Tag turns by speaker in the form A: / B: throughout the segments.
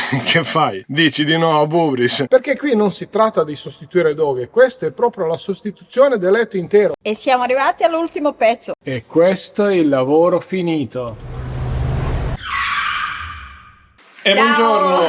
A: Che fai? Dici di no a Bubris?
B: Perché qui non si tratta di sostituire doghe, questo è proprio la sostituzione del letto intero.
C: E siamo arrivati all'ultimo pezzo.
B: E questo è il lavoro finito.
A: E
C: Ciao!
A: buongiorno!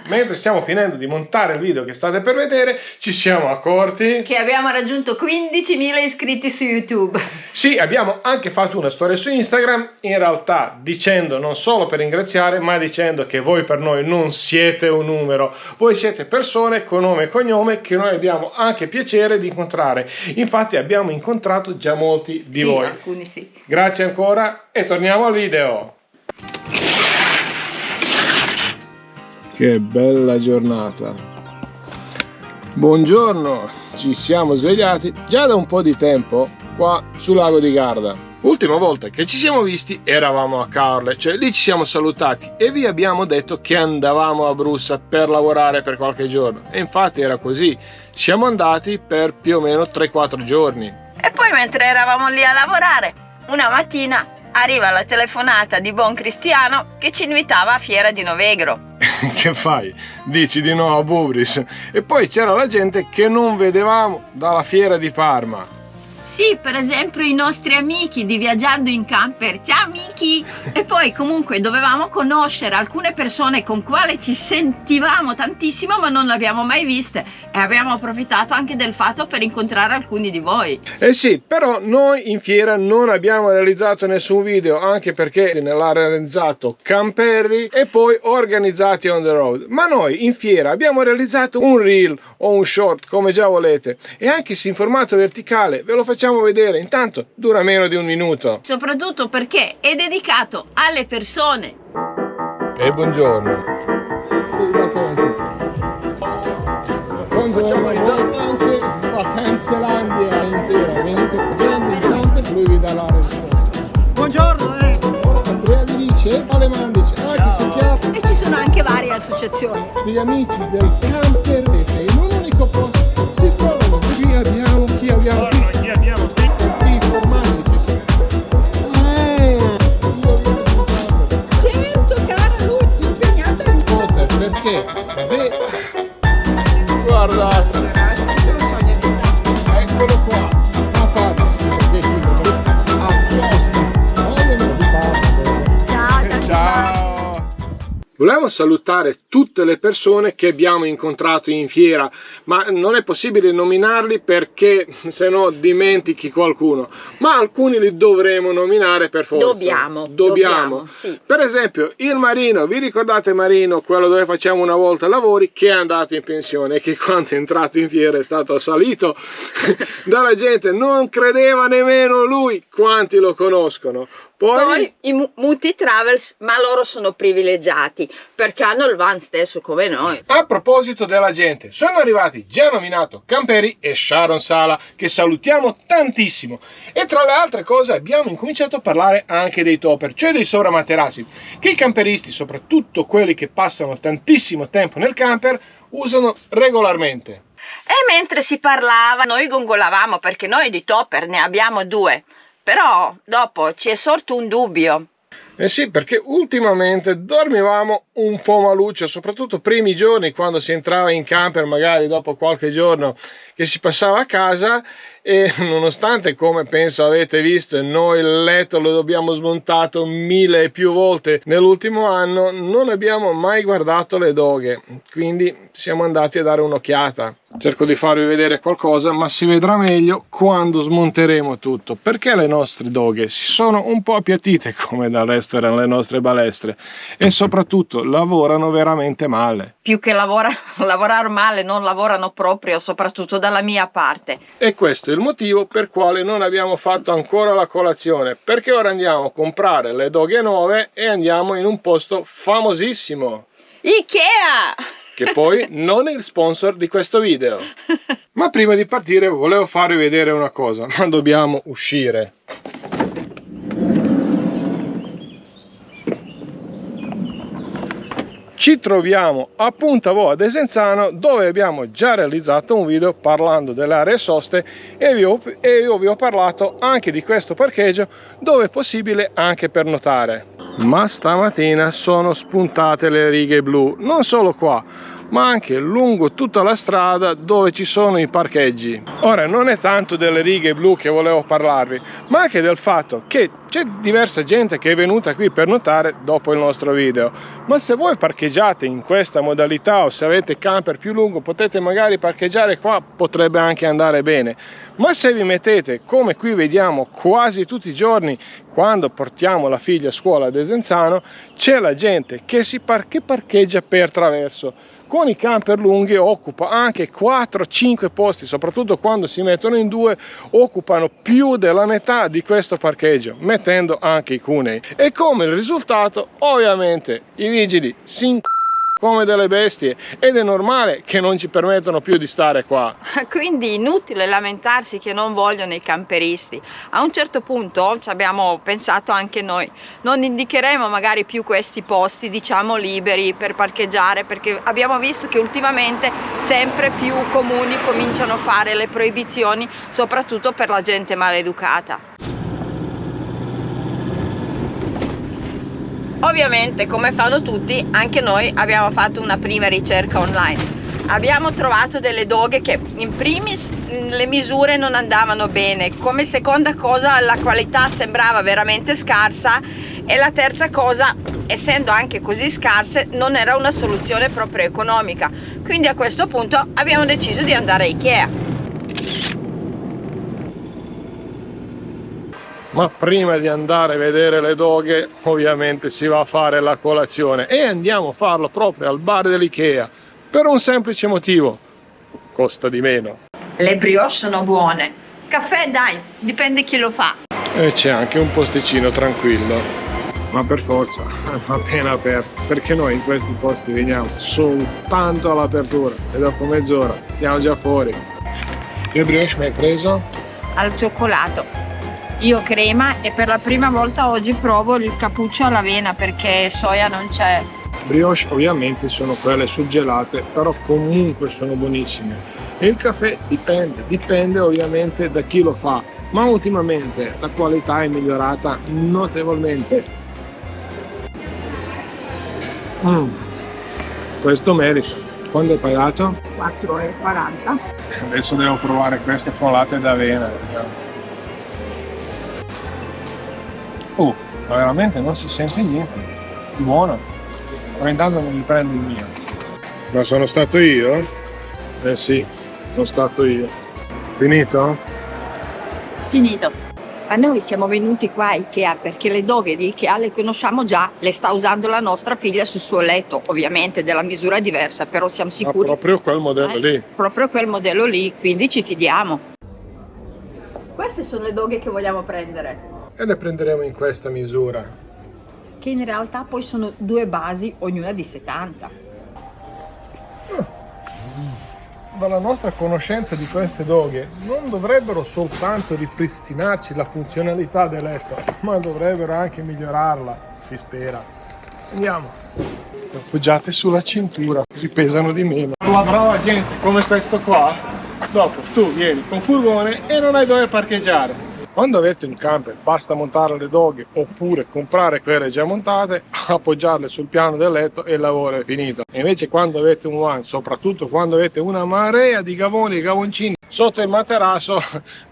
A: Mentre stiamo finendo di montare il video che state per vedere, ci siamo accorti
C: Che abbiamo raggiunto 15.000 iscritti su YouTube.
A: sì, abbiamo anche fatto una storia su Instagram, in realtà dicendo non solo per ringraziare, ma dicendo che voi per noi non siete un numero, voi siete persone con nome e cognome che noi abbiamo anche piacere di incontrare. Infatti abbiamo incontrato già molti di voi.
C: Alcuni sì.
A: Grazie ancora e torniamo al video. Che bella giornata. Buongiorno, ci siamo svegliati già da un po' di tempo qua sul lago di Garda. L'ultima volta che ci siamo visti eravamo a Caorle, cioè lì ci siamo salutati e vi abbiamo detto che andavamo a Brussa per lavorare per qualche giorno. E infatti era così, siamo andati per più o meno 3-4 giorni.
C: E poi mentre eravamo lì a lavorare, una mattina arriva la telefonata di buon Cristiano che ci invitava a Fiera di Novegro.
A: Che fai? Dici di no a Bubris? E poi c'era la gente che non vedevamo dalla fiera di Parma.
C: Sì, per esempio i nostri amici di Viaggiando in Camper. Ciao amici! E poi comunque dovevamo conoscere alcune persone con quale ci sentivamo tantissimo ma non le abbiamo mai viste e abbiamo approfittato anche del fatto per incontrare alcuni di voi.
A: Eh sì, però noi in fiera non abbiamo realizzato nessun video, anche perché ne l'ha realizzato Camperri e poi Organizzati on the Road. Ma noi in fiera abbiamo realizzato un reel o un short, come già volete, e anche se in formato verticale ve lo facciamo vedere, intanto dura meno di un minuto.
C: Soprattutto perché è dedicato alle persone.
A: E buongiorno. Buongiorno, anche Vacanzelandia intera, venite in camper, lui vi dà la risposta.
D: Buongiorno,
A: Andrea vi dice, alle mani dice, chi si chiama?
C: E ci sono anche varie associazioni.
A: Gli amici del camper e in un unico posto si trovano. Qui abbiamo chi abbiamo qui.
D: Qui abbiamo
A: I formaggi che si.
C: Certo, cara, lui impegnato in
A: Poter, perché? Guardate, eccolo qua. A parte apposta. Vogliono di parte.
C: Ciao,
A: Ciao. Volevo salutare tutte le persone che abbiamo incontrato in fiera, ma non è possibile nominarli perché se no dimentichi qualcuno, ma alcuni li dovremo nominare per forza. Dobbiamo.
C: Sì.
A: Per esempio il Marino, vi ricordate Marino, quello dove facciamo una volta lavori, che è andato in pensione e che quando è entrato in fiera è stato assalito dalla gente, non credeva nemmeno lui, quanti lo conoscono.
C: Poi i Muti Travels, ma loro sono privilegiati perché hanno il van stesso come noi.
A: A proposito della gente, sono arrivati già nominato Camperi e Sharon Sala, che salutiamo tantissimo. E tra le altre cose abbiamo incominciato a parlare anche dei topper, cioè dei sovramaterassi, che i camperisti, soprattutto quelli che passano tantissimo tempo nel camper, usano regolarmente.
C: E mentre si parlava noi gongolavamo perché noi di topper ne abbiamo 2. Però dopo ci è sorto un dubbio.
A: Eh sì, perché ultimamente dormivamo un po' maluccio, soprattutto primi giorni quando si entrava in camper, magari dopo qualche giorno che si passava a casa, e nonostante, come penso avete visto, noi il letto lo abbiamo smontato 1000 e più volte nell'ultimo anno, non abbiamo mai guardato le doghe, quindi siamo andati a dare un'occhiata. Cerco di farvi vedere qualcosa, ma si vedrà meglio quando smonteremo tutto, perché le nostre doghe si sono un po' appiattite come del resto erano le nostre balestre e soprattutto lavorano veramente male.
C: Più che lavorare male, non lavorano proprio, soprattutto dalla mia parte.
A: E questo è il motivo per quale non abbiamo fatto ancora la colazione, perché ora andiamo a comprare le doghe nuove e andiamo in un posto famosissimo,
C: Ikea!
A: che poi non è il sponsor di questo video. Ma prima di partire volevo farvi vedere una cosa, ma dobbiamo uscire. Ci troviamo a Puntavò a Desenzano, dove abbiamo già realizzato un video parlando delle aree soste e io vi ho parlato anche di questo parcheggio dove è possibile anche pernotare. Ma stamattina sono spuntate le righe blu, non solo qua, ma anche lungo tutta la strada dove ci sono i parcheggi. Ora, non è tanto delle righe blu che volevo parlarvi, ma anche del fatto che c'è diversa gente che è venuta qui per notare dopo il nostro video. Ma se voi parcheggiate in questa modalità o se avete camper più lungo, potete magari parcheggiare qua, potrebbe anche andare bene. Ma se vi mettete, come qui vediamo quasi tutti i giorni quando portiamo la figlia a scuola a Desenzano, c'è la gente che parcheggia per traverso. Con i camper lunghi occupa anche 4-5 posti, soprattutto quando si mettono in due, occupano più della metà di questo parcheggio, mettendo anche i cunei. E come risultato, ovviamente, i vigili si come delle bestie ed è normale che non ci permettono più di stare qua.
C: Quindi inutile lamentarsi che non vogliono i camperisti. A un certo punto ci abbiamo pensato anche noi, non indicheremo magari più questi posti, diciamo, liberi per parcheggiare, perché abbiamo visto che ultimamente sempre più comuni cominciano a fare le proibizioni, soprattutto per la gente maleducata. Ovviamente, come fanno tutti, anche noi abbiamo fatto una prima ricerca online. Abbiamo trovato delle doghe che in primis le misure non andavano bene, come seconda cosa la qualità sembrava veramente scarsa e la terza cosa, essendo anche così scarse, non era una soluzione proprio economica. Quindi a questo punto abbiamo deciso di andare a Ikea.
A: Ma prima di andare a vedere le doghe, ovviamente si va a fare la colazione e andiamo a farlo proprio al bar dell'Ikea per un semplice motivo: costa di meno.
C: Le brioche sono buone, caffè dai, dipende chi lo fa.
A: E c'è anche un posticino tranquillo, ma per forza appena aperto, perché noi in questi posti veniamo soltanto all'apertura e dopo mezz'ora siamo già fuori. Che brioche mi hai preso?
C: Al cioccolato. Io crema e per la prima volta oggi provo il cappuccio all'avena perché soia non c'è.
A: Brioche ovviamente sono quelle surgelate, però comunque sono buonissime. E il caffè dipende ovviamente da chi lo fa, ma ultimamente la qualità è migliorata notevolmente. Questo merita. Quando hai pagato?
C: 4,40 €.
A: Adesso devo provare queste con latte d'avena. Ma veramente non si sente niente. Buono. Ma intanto non mi prendo il mio. Ma sono stato io? Eh sì, sono stato io. Finito?
C: Finito. Ma noi siamo venuti qua a Ikea perché le doghe di Ikea le conosciamo già, le sta usando la nostra figlia sul suo letto, ovviamente della misura diversa, però siamo sicuri.
A: Ma proprio quel modello lì.
C: Proprio quel modello lì, quindi ci fidiamo. Queste sono le doghe che vogliamo prendere.
A: E le prenderemo in questa misura.
C: Che in realtà poi sono due basi, ognuna di 70.
A: Dalla nostra conoscenza di queste doghe non dovrebbero soltanto ripristinarci la funzionalità del letto, ma dovrebbero anche migliorarla, si spera. Andiamo. Le appoggiate sulla cintura, così pesano di meno. La brava gente come questo qua, dopo tu vieni con furgone e non hai dove parcheggiare. Quando avete un camper basta montare le doghe oppure comprare quelle già montate, appoggiarle sul piano del letto e il lavoro è finito. E invece quando avete un van, soprattutto quando avete una marea di gavoni e gavoncini sotto il materasso,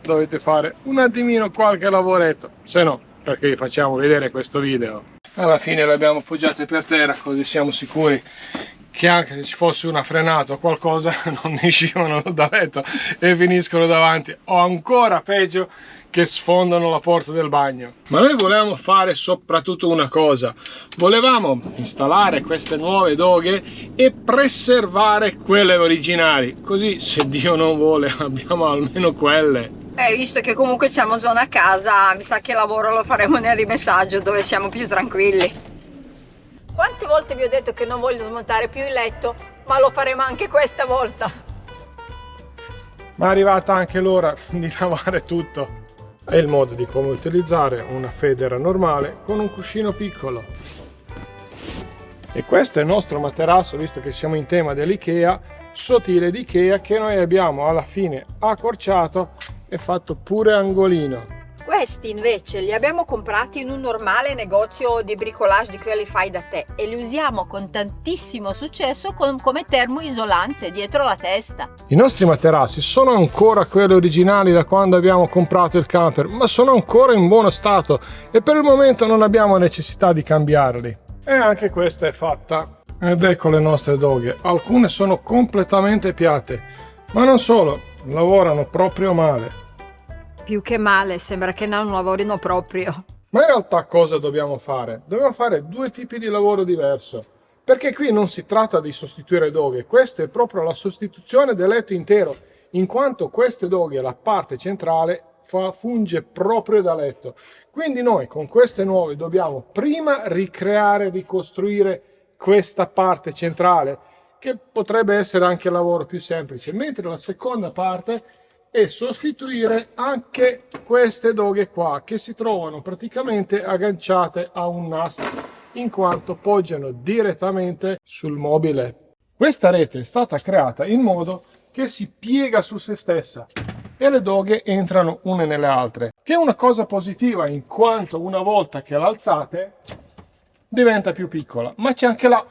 A: dovete fare un attimino qualche lavoretto, se no perché vi facciamo vedere questo video. Alla fine le abbiamo appoggiate per terra, così siamo sicuri che anche se ci fosse una frenata o qualcosa non ne scivano da letto e finiscono davanti, o ancora peggio che sfondano la porta del bagno. Ma noi volevamo fare soprattutto una cosa: volevamo installare queste nuove doghe e preservare quelle originali, così se Dio non vuole abbiamo almeno quelle.
C: Visto che comunque siamo zona casa, mi sa che il lavoro lo faremo nel rimessaggio dove siamo più tranquilli. Quante volte vi ho detto che non voglio smontare più il letto, ma lo faremo anche questa volta.
A: Ma è arrivata anche l'ora di lavare tutto. È il modo di come utilizzare una federa normale con un cuscino piccolo. E questo è il nostro materasso, visto che siamo in tema dell'Ikea, sottile di Ikea, che noi abbiamo alla fine accorciato e fatto pure angolino.
D: Questi invece li abbiamo comprati in un normale negozio di bricolage di quelli fai da te e li usiamo con tantissimo successo come termoisolante dietro la testa.
B: I nostri materassi sono ancora quelli originali da quando abbiamo comprato il camper, ma sono ancora in buono stato e per il momento non abbiamo necessità di cambiarli. E anche questa è fatta. Ed ecco le nostre doghe. Alcune sono completamente piatte, ma non solo, lavorano proprio male.
D: Più che male, sembra che non lavorino proprio.
B: Ma in realtà cosa dobbiamo fare? Dobbiamo fare due tipi di lavoro diverso, perché qui non si tratta di sostituire doghe, questa è proprio la sostituzione del letto intero, in quanto queste doghe, la parte centrale, funge proprio da letto. Quindi noi con queste nuove dobbiamo prima ricreare, ricostruire questa parte centrale, che potrebbe essere anche il lavoro più semplice, mentre la seconda parte e sostituire anche queste doghe qua che si trovano praticamente agganciate a un nastro in quanto poggiano direttamente sul mobile. Questa rete è stata creata in modo che si piega su se stessa e le doghe entrano une nelle altre, che è una cosa positiva in quanto una volta che l'alzate diventa più piccola, ma c'è anche la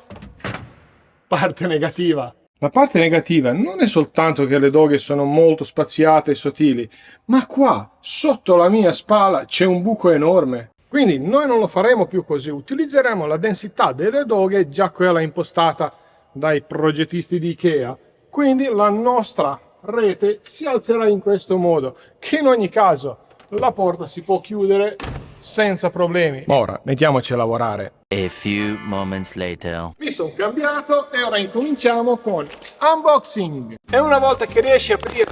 B: parte negativa. La parte negativa non è soltanto che le doghe sono molto spaziate e sottili, ma qua, sotto la mia spalla, c'è un buco enorme. Quindi noi non lo faremo più così, utilizzeremo la densità delle doghe, già quella impostata dai progettisti di Ikea. Quindi la nostra rete si alzerà in questo modo, che in ogni caso la porta si può chiudere senza problemi. Ma ora mettiamoci a lavorare.
E: A few moments later.
B: Mi sono cambiato e ora incominciamo con unboxing. E una volta che riesci a aprire,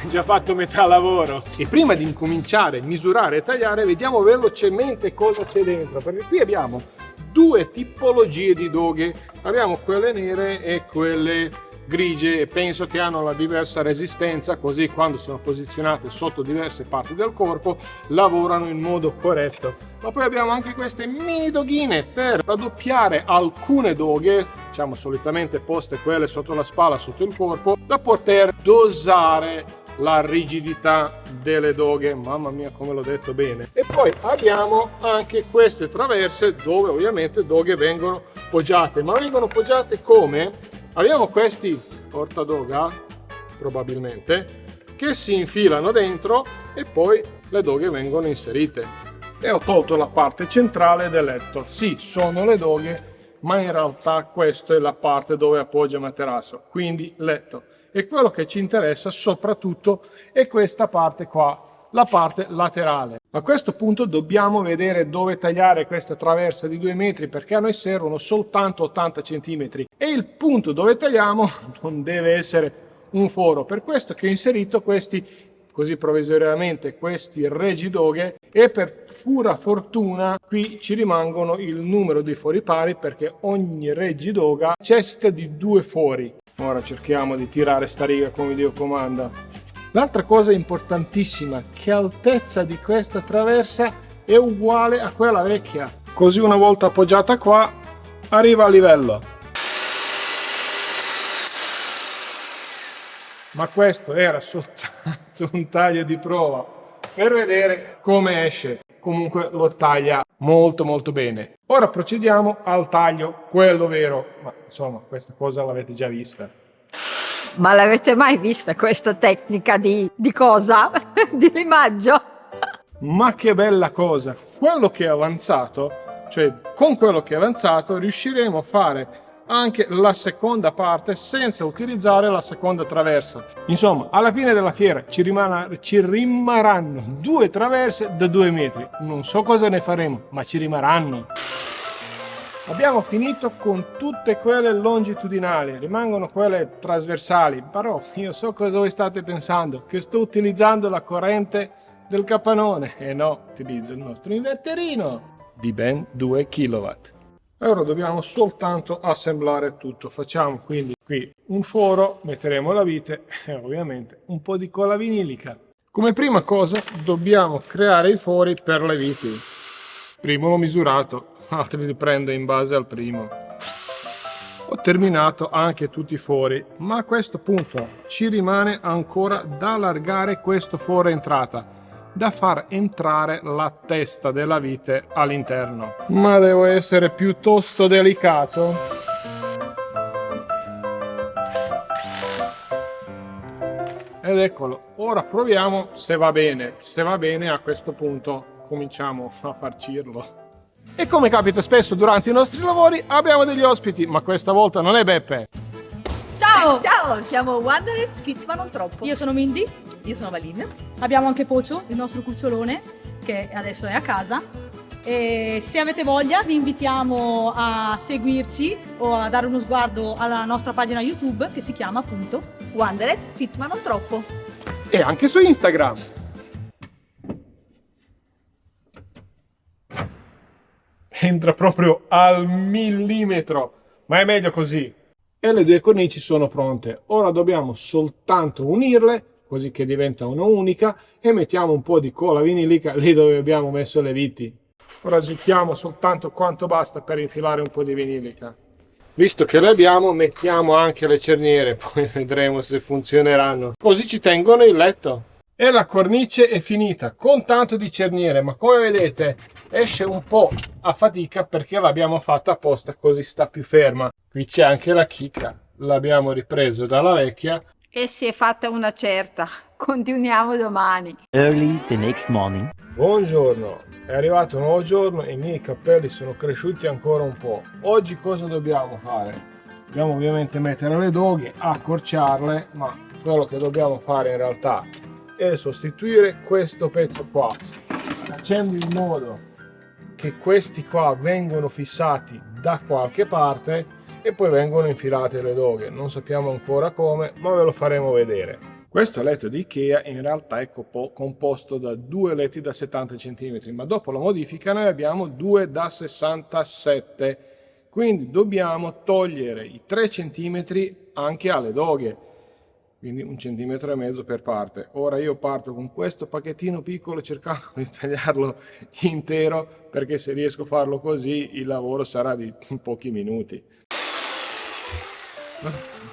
B: hai già fatto metà lavoro. E prima di incominciare a misurare e tagliare, vediamo velocemente cosa c'è dentro. Perché qui abbiamo due tipologie di doghe. Abbiamo quelle nere e quelle grigie e penso che hanno la diversa resistenza, così quando sono posizionate sotto diverse parti del corpo lavorano in modo corretto. Ma poi abbiamo anche queste mini doghine per raddoppiare alcune doghe, diciamo solitamente poste quelle sotto la spalla, sotto il corpo, da poter dosare la rigidità delle doghe. Mamma mia, come l'ho detto bene. E poi abbiamo anche queste traverse dove ovviamente doghe vengono poggiate, ma vengono poggiate come? Abbiamo questi portadoga, probabilmente, che si infilano dentro e poi le doghe vengono inserite. E ho tolto la parte centrale del letto. Sì, sono le doghe, ma in realtà questa è la parte dove appoggia il materasso, quindi letto. E quello che ci interessa soprattutto è questa parte qua, la parte laterale. A questo punto dobbiamo vedere dove tagliare questa traversa di 2 metri perché a noi servono soltanto 80 cm e il punto dove tagliamo non deve essere un foro. Per questo che ho inserito questi, così provvisoriamente, questi reggidoghe e per pura fortuna qui ci rimangono il numero di fori pari perché ogni reggidoga necessita di 2 fori. Ora cerchiamo di tirare sta riga come Dio comanda. L'altra cosa importantissima, che altezza di questa traversa è uguale a quella vecchia. Così una volta appoggiata qua, arriva a livello. Ma questo era soltanto un taglio di prova per vedere come esce. Comunque lo taglia molto molto bene. Ora procediamo al taglio, quello vero. Ma insomma, questa cosa l'avete già vista.
D: Ma l'avete mai vista questa tecnica di cosa? Di limaggio?
B: Ma che bella cosa! Quello che è avanzato, cioè con quello che è avanzato riusciremo a fare anche la seconda parte senza utilizzare la seconda traversa. Insomma, alla fine della fiera ci rimarranno 2 traverse da 2 metri. Non so cosa ne faremo, ma ci rimarranno. Abbiamo finito con tutte quelle longitudinali, rimangono quelle trasversali, però io so cosa voi state pensando, che sto utilizzando la corrente del capannone e no, utilizzo il nostro inverterino di ben 2 kW. Ora dobbiamo soltanto assemblare tutto, facciamo quindi qui un foro, metteremo la vite e ovviamente un po' di colla vinilica. Come prima cosa dobbiamo creare i fori per le viti. Primo l'ho misurato, altri li prendo in base al primo. Ho terminato anche tutti i fori, ma a questo punto ci rimane ancora da allargare questo foro entrata. da far entrare la testa della vite all'interno. Ma devo essere piuttosto delicato. Ed eccolo, ora proviamo se va bene. Se va bene, a questo punto cominciamo a farcirlo. E come capita spesso durante i nostri lavori, abbiamo degli ospiti, ma questa volta non è Beppe.
F: Ciao!
G: Ciao, siamo Wanderers Fit ma non troppo.
F: Io sono Mindy,
G: Io sono Valine.
F: abbiamo anche Pocio, il nostro cucciolone, che adesso è a casa. E se avete voglia vi invitiamo a seguirci o a dare uno sguardo alla nostra pagina YouTube che si chiama appunto
G: Wanderers Fit ma non troppo.
B: E anche su Instagram. Entra proprio al millimetro, ma è meglio così. E le due cornici sono pronte. Ora dobbiamo soltanto unirle, così che diventano unica, e mettiamo un po' di colla vinilica lì dove abbiamo messo le viti. Ora smettiamo soltanto quanto basta per infilare un po' di vinilica. Visto che le abbiamo, mettiamo anche le cerniere, poi vedremo se funzioneranno. Così ci tengono il letto. E la cornice è finita con tanto di cerniere, ma come vedete esce un po' a fatica perché l'abbiamo fatta apposta, così sta più ferma. Qui c'è anche la chicca, l'abbiamo ripreso dalla vecchia.
D: E si è fatta una certa. Continuiamo domani.
E: Early the next morning.
B: Buongiorno, è arrivato un nuovo giorno e i miei capelli sono cresciuti ancora un po'. Oggi cosa dobbiamo fare? Dobbiamo ovviamente mettere le doghe, accorciarle, ma quello che dobbiamo fare in realtà è sostituire questo pezzo qua, facendo in modo che questi qua vengono fissati da qualche parte e poi vengono infilate le doghe. Non sappiamo ancora come, ma ve lo faremo vedere. Questo letto di Ikea in realtà è composto da due letti da 70 cm, ma dopo la modifica noi abbiamo due da 67, quindi dobbiamo togliere i 3 cm anche alle doghe, quindi 1,5 cm per parte. Ora io parto con questo pacchettino piccolo cercando di tagliarlo intero, perché se riesco a farlo così il lavoro sarà di pochi minuti.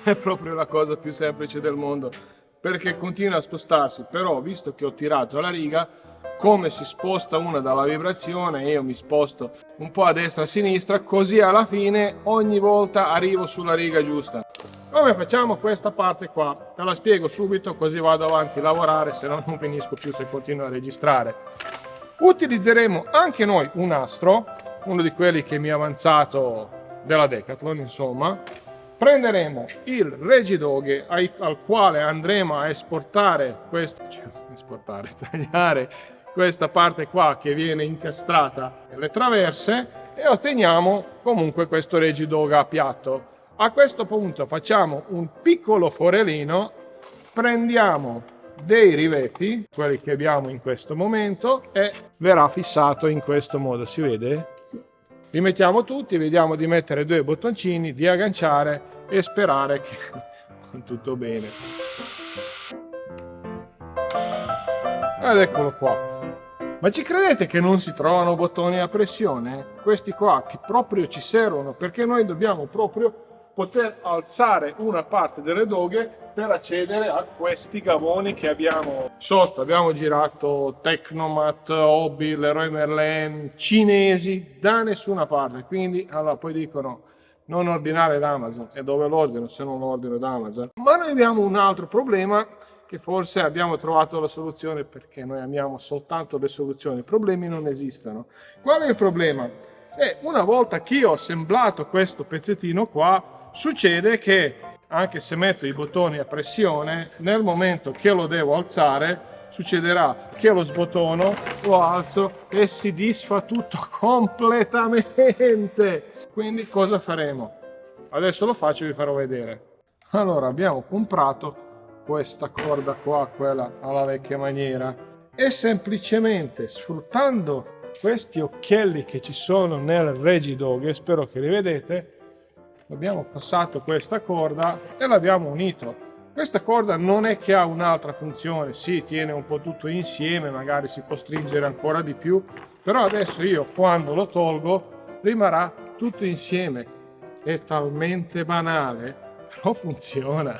B: È proprio la cosa più semplice del mondo, perché continua a spostarsi, però visto che ho tirato la riga, come si sposta una dalla vibrazione, io mi sposto un po' a destra e a sinistra, così alla fine ogni volta arrivo sulla riga giusta. Come facciamo questa parte qua? Te la spiego subito, così vado avanti a lavorare, se no non finisco più se continuo a registrare. Utilizzeremo anche noi un nastro, uno di quelli che mi è avanzato della Decathlon, insomma. Prenderemo il reggidoghe al quale andremo a tagliare questa parte qua che viene incastrata nelle traverse e otteniamo comunque questo reggidoghe a piatto. A questo punto facciamo un piccolo forellino, prendiamo dei rivetti, quelli che abbiamo in questo momento, e verrà fissato in questo modo, si vede? Li mettiamo tutti, vediamo di mettere 2 bottoncini, di agganciare e sperare che tutto bene. Ed eccolo qua. Ma ci credete che non si trovano bottoni a pressione? Questi qua che proprio ci servono, perché noi dobbiamo proprio poter alzare una parte delle doghe per accedere a questi gavoni che abbiamo sotto. Abbiamo girato Tecnomat, Hobby, Leroy Merlin, cinesi, da nessuna parte. Quindi allora poi dicono non ordinare da Amazon. E dove l'ordino se non lo ordino da Amazon? Ma noi abbiamo un altro problema, che forse abbiamo trovato la soluzione, perché noi amiamo soltanto le soluzioni. I problemi non esistono. Qual è il problema? Una volta che io ho assemblato questo pezzettino qua, succede che anche se metto i bottoni a pressione, nel momento che lo devo alzare succederà che lo sbottono, lo alzo e si disfa tutto completamente. Quindi cosa faremo? Adesso lo faccio e vi farò vedere. Allora, abbiamo comprato questa corda qua, quella alla vecchia maniera, e semplicemente sfruttando questi occhielli che ci sono nel reggidoghe, spero che li vedete, abbiamo passato questa corda e l'abbiamo unito. Questa corda non è che ha un'altra funzione, sì, tiene un po' tutto insieme, magari si può stringere ancora di più, però adesso io quando lo tolgo rimarrà tutto insieme. È talmente banale, però funziona.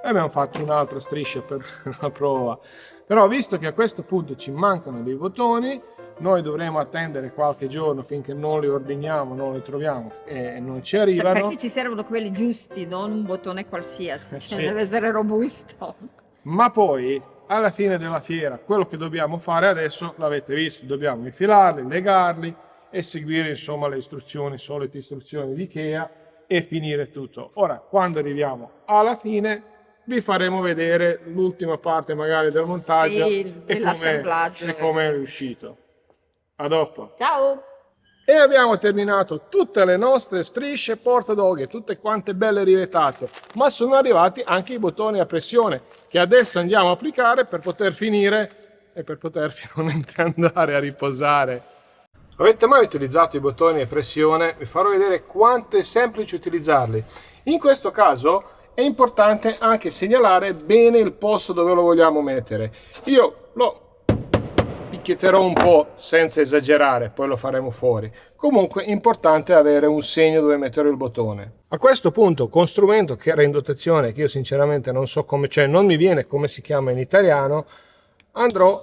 B: e abbiamo fatto un'altra striscia per la prova. Però visto che a questo punto ci mancano dei bottoni, noi dovremo attendere qualche giorno finché non li ordiniamo, non li troviamo e non ci arrivano.
D: Perché ci servono quelli giusti, non un bottone qualsiasi,
B: Sì.
D: deve essere robusto.
B: Ma poi alla fine della fiera quello che dobbiamo fare adesso l'avete visto, dobbiamo infilarli, legarli e seguire insomma le istruzioni, solite istruzioni di Ikea e finire tutto. Ora quando arriviamo alla fine vi faremo vedere l'ultima parte magari del montaggio
D: Sì, dell'assemblaggio.
B: e come è riuscito. A dopo.
D: Ciao!
B: E abbiamo terminato tutte le nostre strisce portadoghe, tutte quante belle rivetate, ma sono arrivati anche i bottoni a pressione che adesso andiamo a applicare per poter finire e per poter finalmente andare a riposare. Avete mai utilizzato i bottoni a pressione? Vi farò vedere quanto è semplice utilizzarli. In questo caso è importante anche segnalare bene il posto dove lo vogliamo mettere. Io lo picchietterò un po' senza esagerare, poi lo faremo fuori. Comunque è importante avere un segno dove mettere il bottone. A questo punto, con strumento che era in dotazione, che io sinceramente non so come, cioè non mi viene come si chiama in italiano, andrò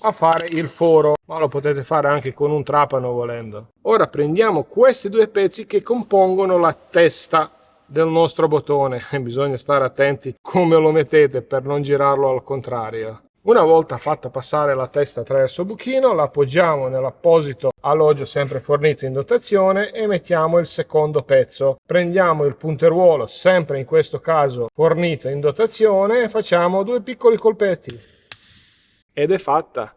B: a fare il foro, ma lo potete fare anche con un trapano volendo. Ora prendiamo questi due pezzi che compongono la testa del nostro bottone e bisogna stare attenti come lo mettete per non girarlo al contrario. Una volta fatta passare la testa attraverso il buchino, la appoggiamo nell'apposito alloggio sempre fornito in dotazione e mettiamo il secondo pezzo. Prendiamo il punteruolo, sempre in questo caso fornito in dotazione, e facciamo due piccoli colpetti. Ed è fatta.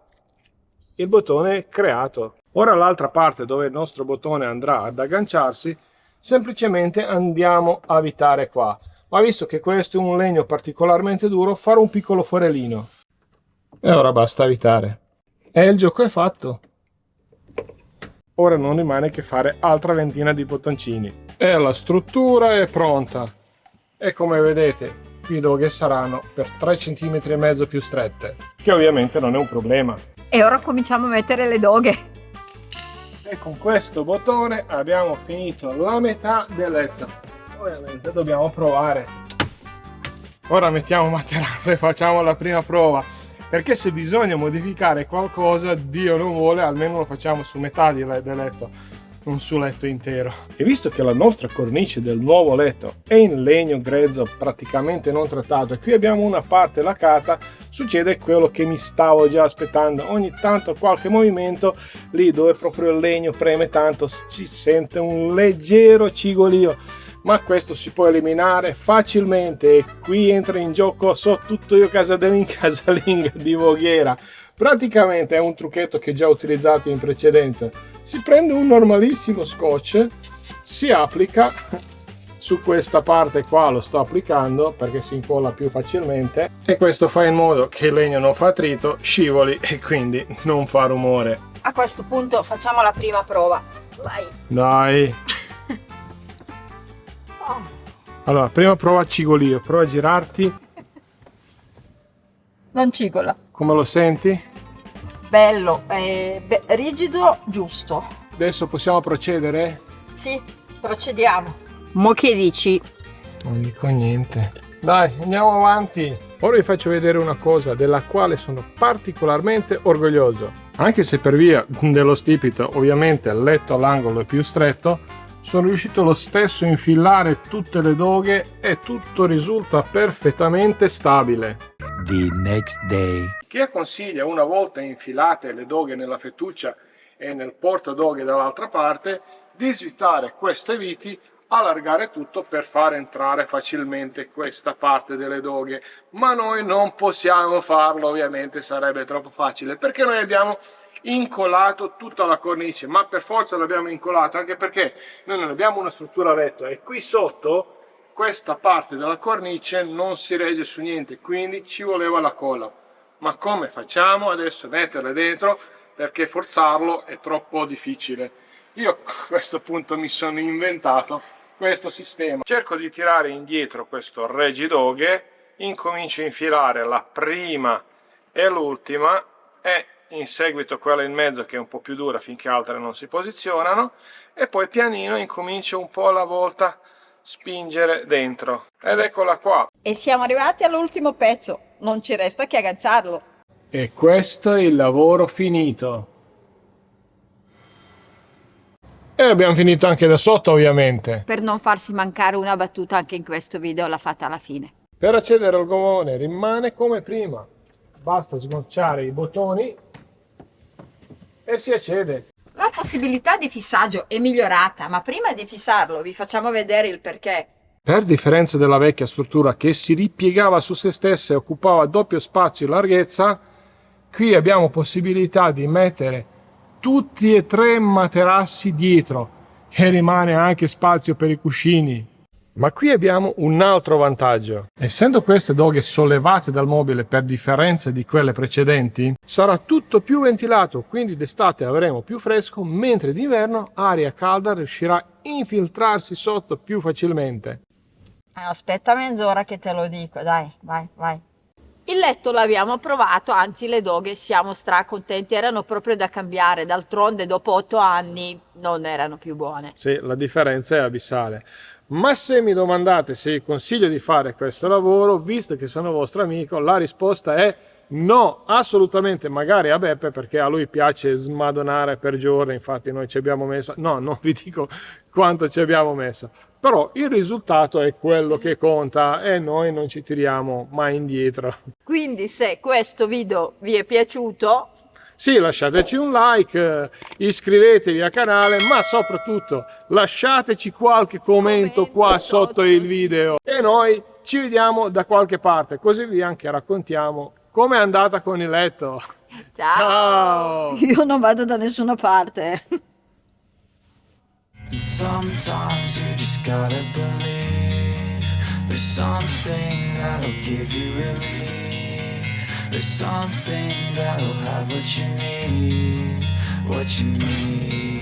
B: Il bottone è creato. Ora l'altra parte dove il nostro bottone andrà ad agganciarsi, semplicemente andiamo a avvitare qua. Ma visto che questo è un legno particolarmente duro, fare un piccolo forellino. E ora basta avvitare. E il gioco è fatto. Ora non rimane che fare altra ventina di bottoncini. E la struttura è pronta. E come vedete, qui doghe saranno per 3,5 cm più strette, che ovviamente non è un problema.
D: E ora cominciamo a mettere le doghe.
B: E con questo bottone abbiamo finito la metà del letto. Ovviamente dobbiamo provare. Ora mettiamo materasso e facciamo la prima prova. Perché se bisogna modificare qualcosa, Dio non vuole, almeno lo facciamo su metà del letto, non sul letto intero. E visto che la nostra cornice del nuovo letto è in legno grezzo praticamente non trattato e qui abbiamo una parte lacata, succede quello che mi stavo già aspettando. Ogni tanto qualche movimento lì dove proprio il legno preme tanto si sente un leggero cigolio. Ma questo si può eliminare facilmente e qui entra in gioco So tutto io casalinga di Voghera. Praticamente è un trucchetto che già ho utilizzato in precedenza. Si prende un normalissimo scotch, si applica su questa parte qua, lo sto applicando perché si incolla più facilmente e questo fa in modo che il legno non fa attrito, scivoli e quindi non fa rumore.
D: A questo punto facciamo la prima prova. Vai.
B: Dai! Allora, prima prova a cigolio, prova a girarti.
D: Non cigola.
B: Come lo senti?
G: Bello, rigido, giusto.
B: Adesso possiamo procedere?
D: Sì, procediamo. Mo che dici?
B: Non dico niente. Dai, andiamo avanti. Ora vi faccio vedere una cosa della quale sono particolarmente orgoglioso. Anche se per via dello stipito, ovviamente il letto all'angolo è più stretto, sono riuscito lo stesso a infilare tutte le doghe e tutto risulta perfettamente stabile.
E: The next day.
B: Chi consiglia, una volta infilate le doghe nella fettuccia e nel portadoghe dall'altra parte, di svitare queste viti, allargare tutto per far entrare facilmente questa parte delle doghe, ma noi non possiamo farlo, ovviamente sarebbe troppo facile perché noi abbiamo incollato tutta la cornice, ma per forza l'abbiamo incollata anche perché noi non abbiamo una struttura retta e qui sotto questa parte della cornice non si regge su niente, quindi ci voleva la colla. Ma come facciamo adesso? Metterle dentro, perché forzarlo è troppo difficile. Io a questo punto mi sono inventato questo sistema. Cerco di tirare indietro questo reggidoghe, incomincio a infilare la prima e l'ultima e in seguito quella in mezzo che è un po' più dura finché altre non si posizionano e poi pianino incomincio un po' alla volta
A: spingere dentro. Ed eccola qua.
D: E siamo arrivati all'ultimo pezzo, non ci resta che agganciarlo.
B: E questo è il lavoro finito.
A: E abbiamo finito anche da sotto, ovviamente.
D: Per non farsi mancare una battuta anche in questo video l'ha fatta alla fine.
B: Per accedere al gomone rimane come prima. Basta sganciare i bottoni e si accede.
D: La possibilità di fissaggio è migliorata, ma prima di fissarlo vi facciamo vedere il perché.
B: Per differenza della vecchia struttura che si ripiegava su se stessa e occupava doppio spazio e larghezza, qui abbiamo possibilità di mettere tutti e 3 materassi dietro e rimane anche spazio per i cuscini. Ma qui abbiamo un altro vantaggio. Essendo queste doghe sollevate dal mobile per differenza di quelle precedenti, sarà tutto più ventilato, quindi d'estate avremo più fresco, mentre d'inverno aria calda riuscirà a infiltrarsi sotto più facilmente.
G: Aspetta mezz'ora che te lo dico, dai, vai.
D: Il letto l'abbiamo provato, anzi le doghe siamo stracontenti, erano proprio da cambiare, d'altronde dopo 8 anni non erano più buone.
B: Sì, la differenza è abissale. Ma se mi domandate se consiglio di fare questo lavoro, visto che sono vostro amico, la risposta è no, assolutamente, magari a Beppe, perché a lui piace smadonare per giorni, infatti noi ci abbiamo messo, no, non vi dico quanto ci abbiamo messo, però il risultato è quello che conta e noi non ci tiriamo mai indietro.
D: Quindi se questo video vi è piaciuto,
B: Sì, lasciateci un like, iscrivetevi al canale, ma soprattutto lasciateci qualche commento qua sotto il video e noi ci vediamo da qualche parte, così vi anche raccontiamo com'è andata con il letto. Ciao!
G: Io non vado da nessuna parte.
E: And sometimes you just gotta believe there's something that'll give you relief. There's something that'll have what you need, what you need.